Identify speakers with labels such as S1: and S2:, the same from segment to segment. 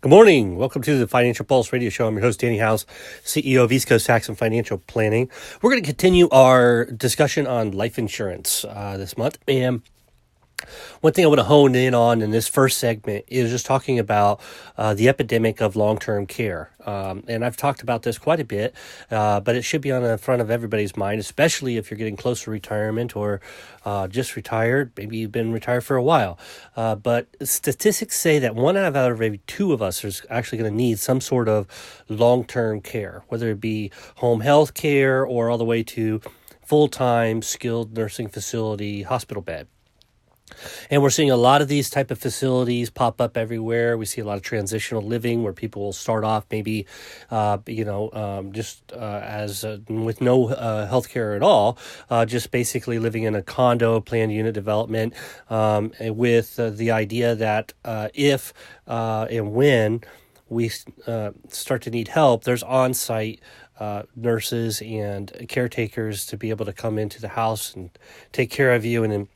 S1: Good morning. Welcome to the Financial Pulse Radio Show. I'm your host, Danny House, CEO of East Coast Tax and Financial Planning. We're going to continue our discussion on life insurance this month. And one thing I want to hone in on in this first segment is just talking about the epidemic of long-term care. And I've talked about this quite a bit, but it should be on the front of everybody's mind, especially if you're getting close to retirement or just retired. Maybe you've been retired for a while. But statistics say that 1 out of every 2 of us is actually going to need some sort of long-term care, whether it be home health care or all the way to full-time skilled nursing facility hospital bed. And we're seeing a lot of these type of facilities pop up everywhere. We see a lot of transitional living where people will start off maybe, as with no health care at all, just basically living in a condo, planned unit development, with the idea that if and when we start to need help, there's on-site nurses and caretakers to be able to come into the house and take care of you. And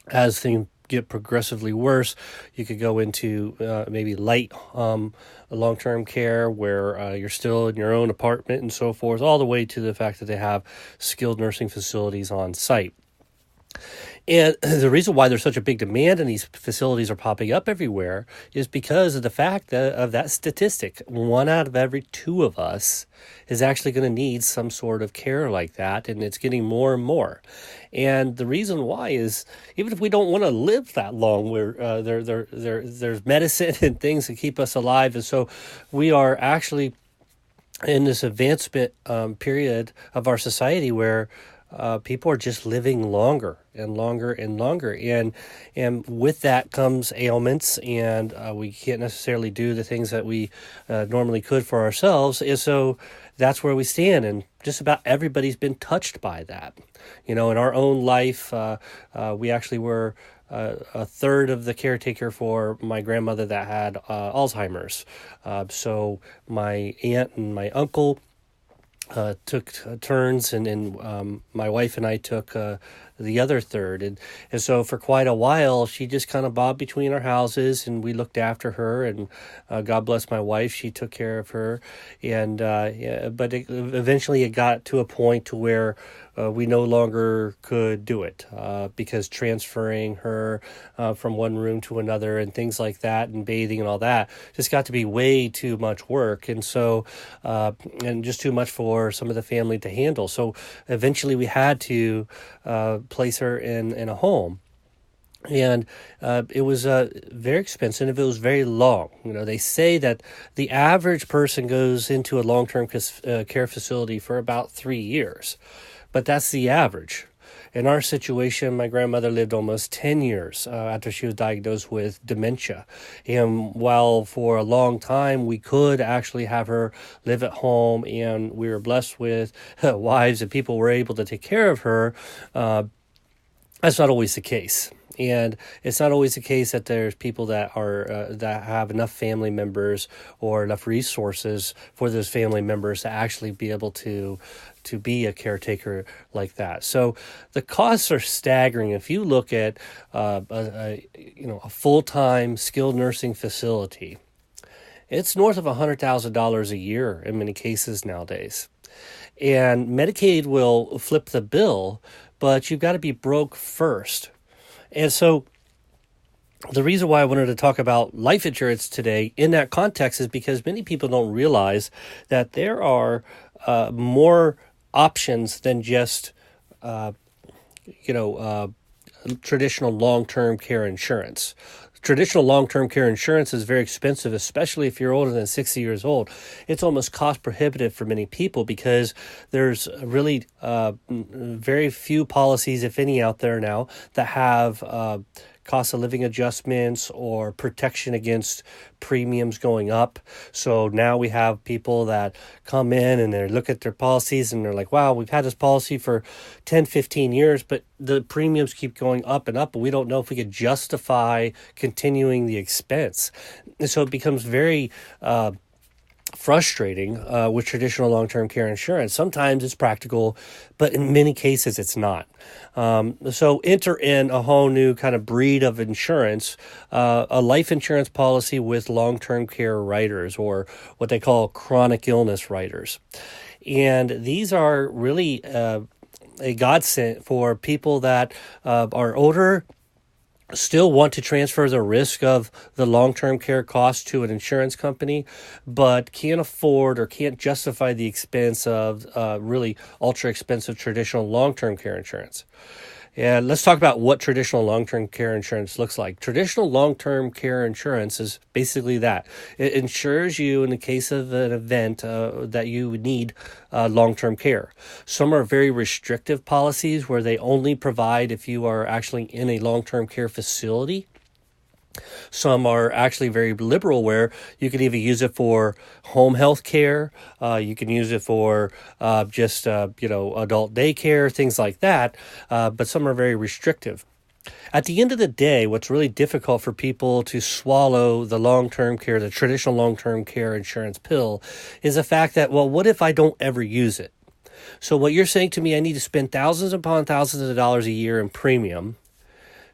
S1: as things get progressively worse, you could go into maybe light long-term care where you're still in your own apartment and so forth, all the way to the fact that they have skilled nursing facilities on site. And the reason why there's such a big demand and these facilities are popping up everywhere is because of the fact of that statistic. 1 out of every 2 of us is actually going to need some sort of care like that, and it's getting more and more. And the reason why is, even if we don't want to live that long, there's medicine and things that keep us alive, and so we are actually in this advancement period of our society where people are just living longer and longer and longer. And with that comes ailments, and we can't necessarily do the things that we normally could for ourselves. And so that's where we stand. And just about everybody's been touched by that. In our own life, we actually were a third of the caretaker for my grandmother that had Alzheimer's. So my aunt and my uncle took turns, and my wife and I took the other third. And so for quite a while, she just kind of bobbed between our houses, and we looked after her, and God bless my wife, she took care of her. And but eventually it got to a point to where we no longer could do it because transferring her from one room to another and things like that, and bathing and all that, just got to be way too much work. And so, and just too much for some of the family to handle. So eventually we had to place her in a home. And it was very expensive. It was very long. They say that the average person goes into a long-term care facility for about 3 years. But that's the average. In our situation, my grandmother lived almost 10 years after she was diagnosed with dementia. And while for a long time we could actually have her live at home, and we were blessed with wives and people were able to take care of her, that's not always the case. And it's not always the case that there's people that are that have enough family members or enough resources for those family members to actually be able to be a caretaker like that. So the costs are staggering. If you look at a full-time skilled nursing facility, it's north of $100,000 a year in many cases nowadays. And Medicaid will flip the bill, but you've got to be broke first. And so the reason why I wanted to talk about life insurance today in that context is because many people don't realize that there are more options than just, traditional long-term care insurance. Traditional long-term care insurance is very expensive, especially if you're older than 60 years old. It's almost cost prohibitive for many people because there's really very few policies, if any, out there now that have cost of living adjustments or protection against premiums going up. So now we have people that come in and they look at their policies and they're like, wow, we've had this policy for 10, 15 years, but the premiums keep going up and up, but we don't know if we could justify continuing the expense. And so it becomes very frustrating with traditional long-term care insurance. Sometimes it's practical, but in many cases it's not. So enter in a whole new kind of breed of insurance, a life insurance policy with long-term care riders, or what they call chronic illness riders. And these are really a godsend for people that are older, still want to transfer the risk of the long-term care costs to an insurance company, but can't afford or can't justify the expense of really ultra expensive traditional long-term care insurance. And let's talk about what traditional long-term care insurance looks like. Traditional long-term care insurance is basically that. It insures you in the case of an event that you need long-term care. Some are very restrictive policies where they only provide if you are actually in a long-term care facility. Some are actually very liberal, where you can either use it for home health care, you can use it for just adult daycare, things like that. But some are very restrictive. At the end of the day, what's really difficult for people to swallow the long-term care, the traditional long-term care insurance pill, is the fact that, well, what if I don't ever use it? So what you're saying to me, I need to spend thousands upon thousands of dollars a year in premium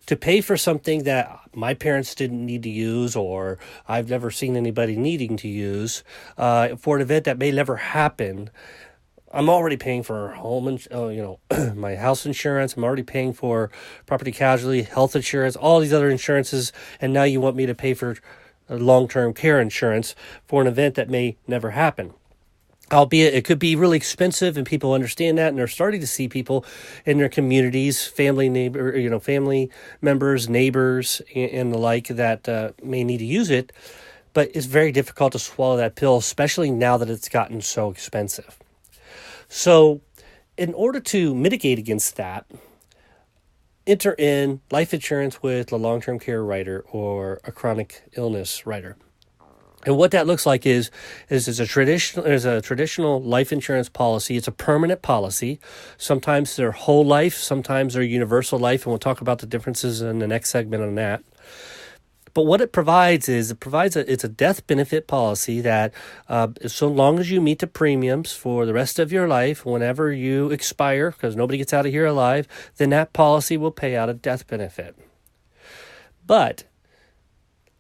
S1: to pay for something that my parents didn't need to use, or I've never seen anybody needing to use, for an event that may never happen. I'm already paying for my house insurance. I'm already paying for property casualty, health insurance, all these other insurances, and now you want me to pay for long-term care insurance for an event that may never happen. Albeit it could be really expensive, and people understand that, and they're starting to see people in their communities, family members, neighbors, and the like that may need to use it. But it's very difficult to swallow that pill, especially now that it's gotten so expensive. So in order to mitigate against that, enter in life insurance with a long-term care rider or a chronic illness rider. And what that looks like is a traditional life insurance policy. It's a permanent policy. Sometimes they're whole life, sometimes they're universal life, and we'll talk about the differences in the next segment on that. But what it provides is it's a death benefit policy that so long as you meet the premiums for the rest of your life, whenever you expire, because nobody gets out of here alive, then that policy will pay out a death benefit. But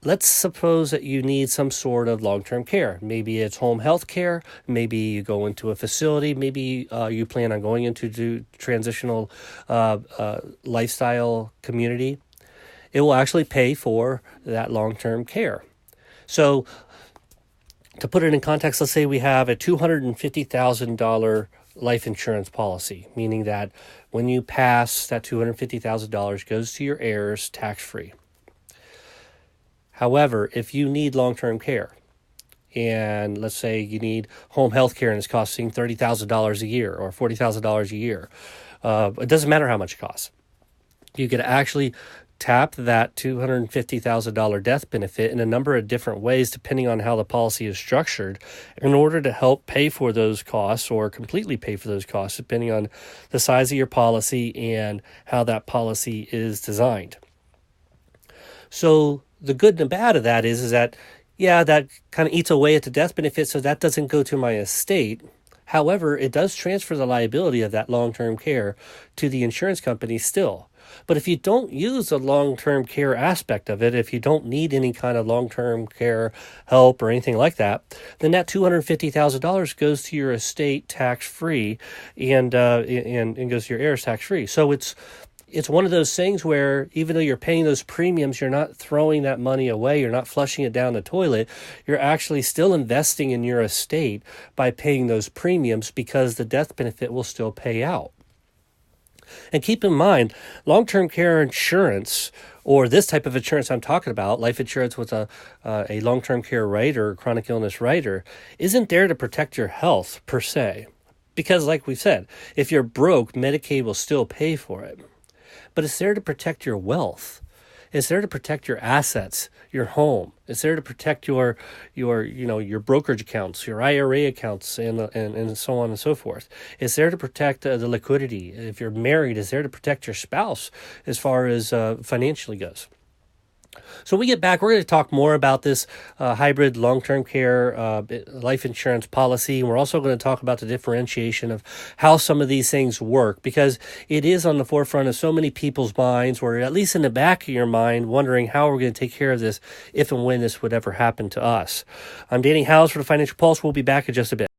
S1: let's suppose that you need some sort of long-term care. Maybe it's home health care. Maybe you go into a facility. Maybe you plan on going into transitional lifestyle community. It will actually pay for that long-term care. So to put it in context, let's say we have a $250,000 life insurance policy, meaning that when you pass, that $250,000 goes to your heirs tax-free. However, if you need long-term care, and let's say you need home health care and it's costing $30,000 a year or $40,000 a year, it doesn't matter how much it costs. You could actually tap that $250,000 death benefit in a number of different ways, depending on how the policy is structured, in order to help pay for those costs or completely pay for those costs, depending on the size of your policy and how that policy is designed. So the good and the bad of that is that, yeah, that kind of eats away at the death benefit, so that doesn't go to my estate. However, it does transfer the liability of that long-term care to the insurance company still. But if you don't use the long-term care aspect of it, if you don't need any kind of long-term care help or anything like that, then that $250,000 goes to your estate tax-free and goes to your heirs tax-free. So it's one of those things where even though you're paying those premiums, you're not throwing that money away, you're not flushing it down the toilet, you're actually still investing in your estate by paying those premiums, because the death benefit will still pay out. And keep in mind, long-term care insurance, or this type of insurance I'm talking about, life insurance with a long-term care rider, chronic illness rider, isn't there to protect your health per se. Because like we said, if you're broke, Medicaid will still pay for it. But it's there to protect your wealth. It's there to protect your assets, your home. It's there to protect your brokerage accounts, your IRA accounts, and so on and so forth. It's there to protect the liquidity. If you're married, it's there to protect your spouse as far as financially goes. So when we get back, we're going to talk more about this hybrid long-term care life insurance policy. And we're also going to talk about the differentiation of how some of these things work, because it is on the forefront of so many people's minds, or at least in the back of your mind, wondering how we're going to take care of this if and when this would ever happen to us. I'm Danny Howes for the Financial Pulse. We'll be back in just a bit.